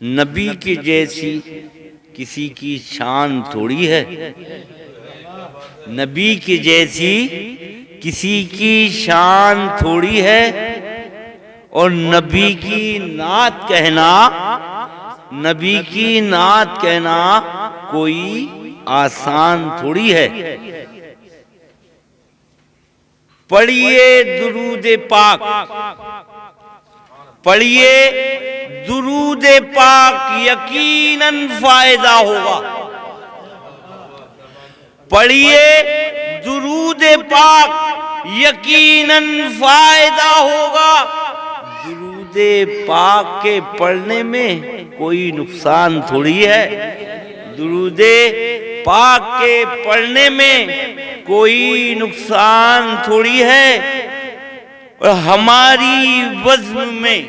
نبی کی جیسی کسی کی شان تھوڑی ہے، نبی کی جیسی کسی کی شان تھوڑی ہے، اور نبی کی نعت کہنا، نبی کی نعت کہنا کوئی آسان تھوڑی ہے۔ پڑھیے درود پاک، پڑھیے درود پاک، یقیناً فائدہ ہوگا۔ پڑھیے درود پاک، یقیناً فائدہ ہوگا۔ درود پاک کے پڑھنے میں کوئی نقصان تھوڑی ہے، درود پاک کے پڑھنے میں کوئی نقصان تھوڑی ہے، اور ہماری بزم میں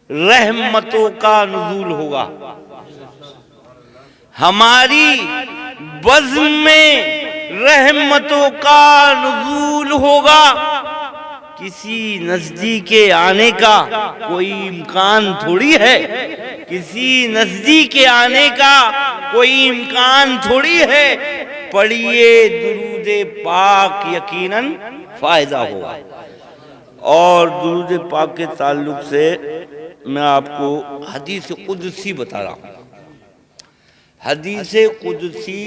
رحمتوں کا نزول ہوگا، ہماری بزم میں رحمتوں کا نزول ہوگا۔ کسی نزدیک آنے کا کوئی امکان تھوڑی ہے، کسی نزدیک آنے کا کوئی امکان تھوڑی ہے۔ پڑھیے درود پاک، یقیناً فائدہ ہوگا۔ اور درود پاک کے تعلق سے میں آپ کو حدیث قدسی بتا رہا ہوں۔ حدیث قدسی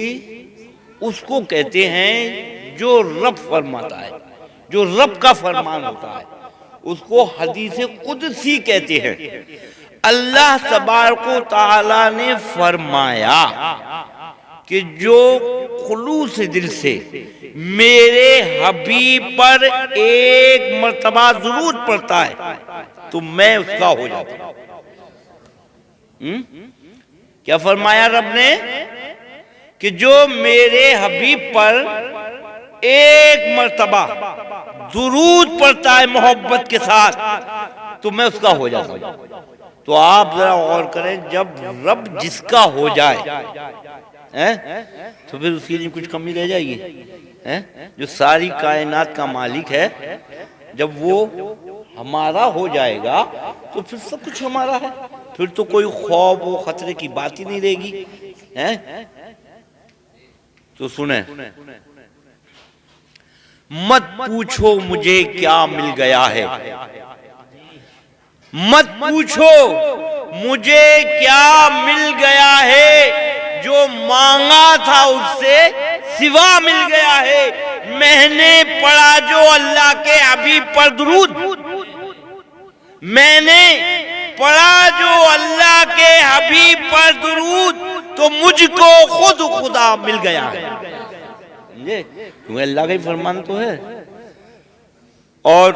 اس کو کہتے ہیں جو رب فرماتا ہے، جو رب کا فرمان ہوتا ہے، اس کو حدیث قدسی کہتے ہیں۔ اللہ تبارک و تعالی نے فرمایا کہ جو خلوص دل سے میرے حبیب پر ایک مرتبہ درود پڑھتا ہے تو میں اس کا ہو جاتا ہوں۔ کیا فرمایا رب نے؟ کہ جو میرے حبیب پر ایک مرتبہ درود پڑھتا ہے محبت کے ساتھ تو میں اس کا ہو جاتا ہوں۔ تو آپ ذرا غور کریں، جب رب جس کا ہو جائے تو پھر اس کے لیے کچھ کمی رہ جائے گی؟ جو ساری کائنات کا مالک ہے، جب وہ ہمارا ہو جائے گا تو پھر سب کچھ ہمارا ہے، پھر تو کوئی خوف و خطرے کی بات ہی نہیں رہے گی۔ تو سنیں، مت پوچھو مجھے کیا مل گیا ہے، مت پوچھو مجھے کیا مل گیا ہے، جو مانگا تھا اس سے سوا مل گیا ہے۔ میں نے پڑھا جو اللہ کے حبیب پر درود، میں نے پڑھا جو اللہ کے حبیب پر درود تو مجھ کو خود خدا مل گیا ہے۔ کیونکہ اللہ کا ہی فرمان تو ہے۔ اور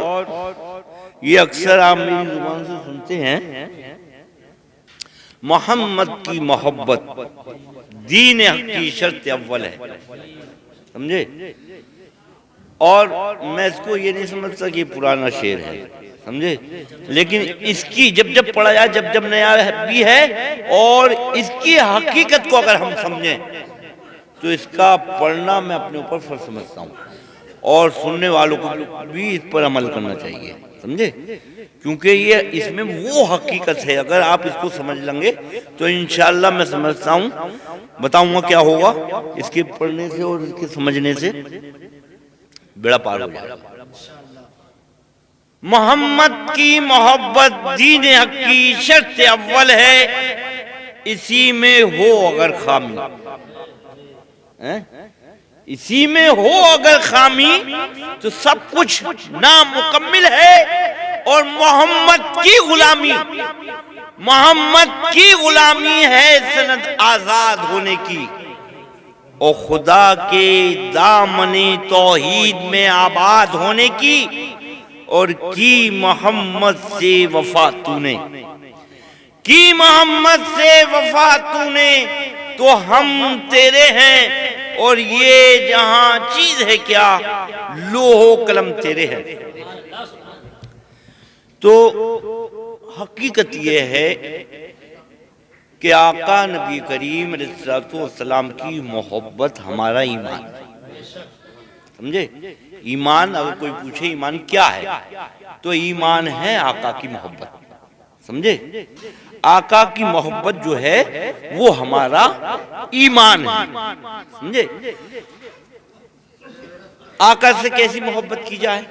یہ اکثر آپ میری زبان سے سنتے ہیں، محمد کی محبت دین حق کی شرط اول ہے، سمجھے؟ اور میں اس کو یہ نہیں سمجھتا کہ یہ پرانا شعر ہے، سمجھے؟ لیکن اس کی جب پڑھا جائے، جب نیا بھی ہے، اور اس کی حقیقت کو اگر ہم سمجھیں تو اس کا پڑھنا میں اپنے اوپر فرض سمجھتا ہوں، اور سننے والوں کو بھی اس پر عمل کرنا چاہیے، سمجھے؟ کیونکہ یہ اس میں وہ حقیقت ہے، اگر آپ اس کو سمجھ لیں گے تو انشاءاللہ میں سمجھتا ہوں، بتاؤں گا کیا ہوگا اس کے پڑھنے سے اور اس کے سمجھنے سے، بیڑا پار ہو جائے گا۔ محمد کی محبت دین حق کی شرط اول ہے، اسی میں ہو اگر خامی، اسی میں ہو اگر خامی تو سب کچھ نامکمل ہے، اور محمد کی غلامی، محمد کی غلامی ہے سند آزاد ہونے کی، اور خدا کے دامن توحید میں آباد ہونے کی، اور کی محمد سے وفا تو نے، کی محمد سے وفا تو نے، تو ہم تیرے ہیں، اور یہ جہاں چیز ہے کیا، لوح و قلم تیرے ہیں۔ تو حقیقت یہ ہے کہ آقا نبی کریم علیہ السلام کی محبت ہمارا ایمان ہے، سمجھے؟ ایمان، اگر کوئی پوچھے ایمان کیا ہے تو ایمان ہے آقا کی محبت، سمجھے؟ آقا کی محبت جو ہے وہ ہمارا ایمان ہے، سمجھے؟ آقا سے کیسی محبت کی جائے؟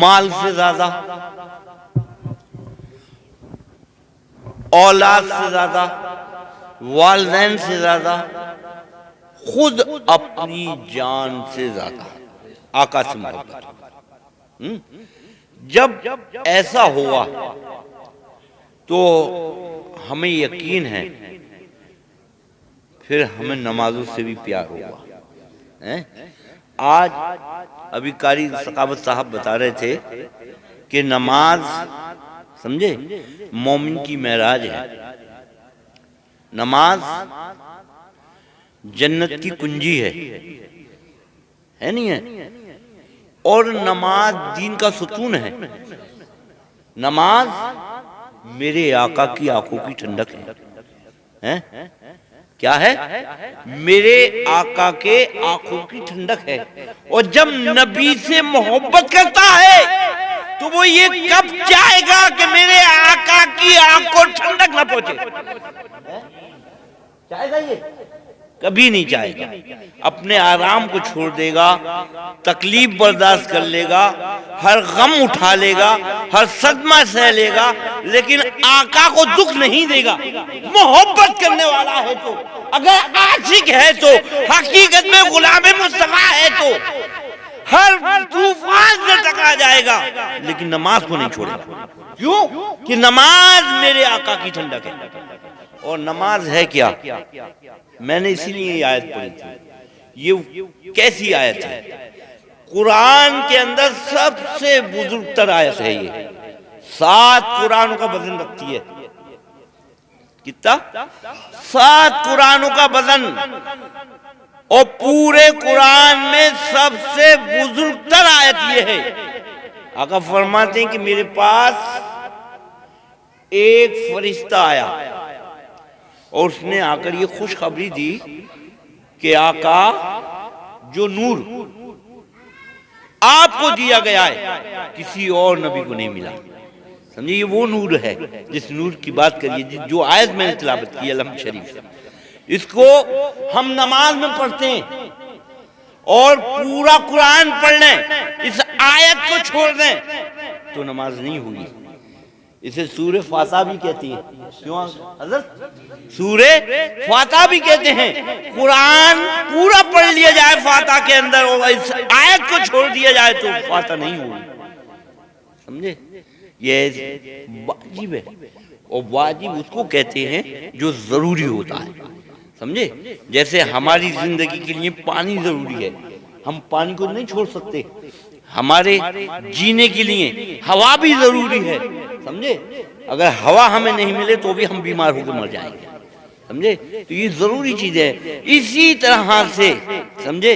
مال سے زیادہ، اولاد سے زیادہ، والدین سے زیادہ، خود اپنی جان سے زیادہ آقا سے محبت۔ جب ایسا ہوا تو ہمیں یقین ہے پھر ہمیں نمازوں سے بھی پیار ہوگا۔ آج ابھی قاری ثقافت صاحب بتا رہے تھے کہ نماز، سمجھے، مومن کی معراج ہے۔ نماز جنت کی کنجی ہے نہیں ہے؟ اور نماز دین کا ستون ہے۔ نماز میرے آقا کی آنکھوں کی ٹھنڈک ہے۔ کیا ہے؟ میرے آقا کے آنکھوں کی ٹھنڈک ہے۔ اور جب نبی سے محبت کرتا ہے تو وہ یہ کب چاہے گا کہ میرے آقا کی آنکھوں ٹھنڈک نہ پہنچے؟ چاہے گا؟ یہ کبھی نہیں چاہے گا۔ اپنے آرام کو چھوڑ دے گا، تکلیف برداشت کر لے گا، ہر غم اٹھا لے گا، ہر صدمہ سہ لے گا، لیکن آقا کو دکھ نہیں دے گا۔ محبت کرنے والا ہے تو، اگر عاشق ہے تو، حقیقت میں غلام مصطفیٰ ہے تو ہر طوفان سے ٹکرا جائے گا، لیکن نماز کو نہیں چھوڑے گا۔ کیوں؟ کہ نماز میرے آقا کی ٹھنڈک ہے۔ اور نماز ہے کیا؟ میں نے اسی لیے یہ آیت پڑھی تھی۔ یہ کیسی آیت ہے؟ قرآن کے اندر سب سے بزرگ تر آیت ہے یہ، 7 قرآنوں کا وزن رکھتی ہے۔ کتنا؟ 7 قرآنوں کا وزن۔ اور پورے قرآن میں سب سے بزرگ تر آیت یہ ہے۔ آقا فرماتے ہیں کہ میرے پاس ایک فرشتہ آیا اور اس نے آ کر یہ خوشخبری دی کہ آقا جو نور آپ کو دیا گیا ہے کسی اور نبی کو نہیں ملا۔ سمجھے؟ یہ وہ نور ہے جس نور کی بات کریے، جو آیت میں نے تلاوت کی الحمد شریف، اس کو ہم نماز میں پڑھتے ہیں اور پورا قرآن پڑھ لیں، اس آیت کو چھوڑ دیں تو نماز نہیں ہوگی۔ اسے سورہ فاتحہ بھی کہتی ہے۔ کیوں حضرت؟ سورہ فاتحہ بھی کہتے ہیں۔ قرآن پورا پڑھ لیا جائے فاتحہ کے اندر اور اس آیت کو چھوڑ دیا جائے تو فاتحہ نہیں ہوگی۔ سمجھے؟ یہ واجب ہے، اور واجب اس کو کہتے ہیں جو ضروری ہوتا ہے۔ سمجھے؟ جیسے ہماری زندگی کے لیے پانی ضروری ہے، ہم پانی کو نہیں چھوڑ سکتے۔ ہمارے جینے کے لیے ہوا بھی ضروری ہے، سمجھے؟ اگر ہوا ہمیں نہیں ملے تو بھی ہم بیمار ہو کے مر جائیں گے، سمجھے؟ تو یہ ضروری چیز ہے۔ اسی طرح سے سمجھے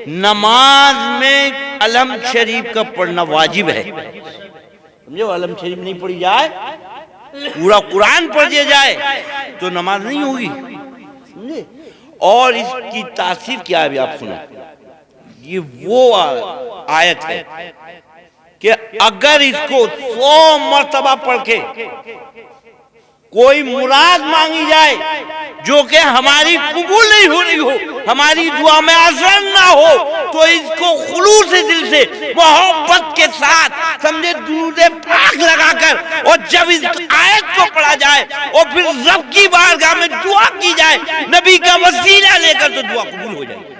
نماز میں علم شریف کا پڑھنا واجب ہے، سمجھے؟ علم شریف نہیں پڑھی جائے، پورا قرآن پڑھ دیا جائے تو نماز نہیں ہوگی، سمجھے؟ اور اس کی تاثیر کیا ہے ابھی آپ سنیں۔ یہ وہ آیت ہے کہ اگر اس کو 100 مرتبہ پڑھ کے کوئی مراد مانگی جائے جو کہ ہماری قبول نہیں ہو رہی ہو، ہماری دعا میں اثر نہ ہو، تو اس کو خلوص دل سے محبت کے ساتھ سمجھے درود پاک لگا کر، اور جب اس آیت کو پڑھا جائے اور پھر رب کی بارگاہ میں دعا کی جائے نبی کا وسیلہ لے کر، تو دعا قبول ہو جائے۔